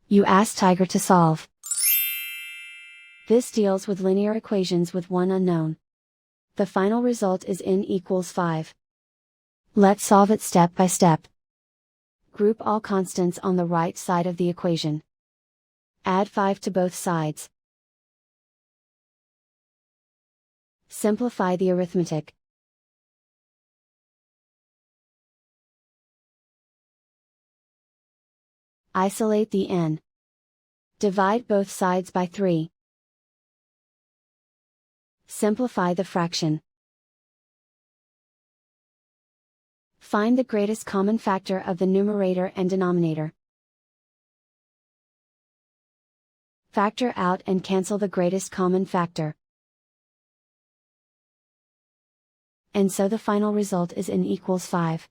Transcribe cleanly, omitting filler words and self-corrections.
You ask Tiger to solve. This deals with linear equations with one unknown. The final result is n equals 5. Let's solve it step by step. Group all constants on the right side of the equation. Add 5 to both sides. Simplify the arithmetic. Isolate the n. Divide both sides by 3. Simplify the fraction. Find the greatest common factor of the numerator and denominator. Factor out and cancel the greatest common factor. And so the final result is n equals 5.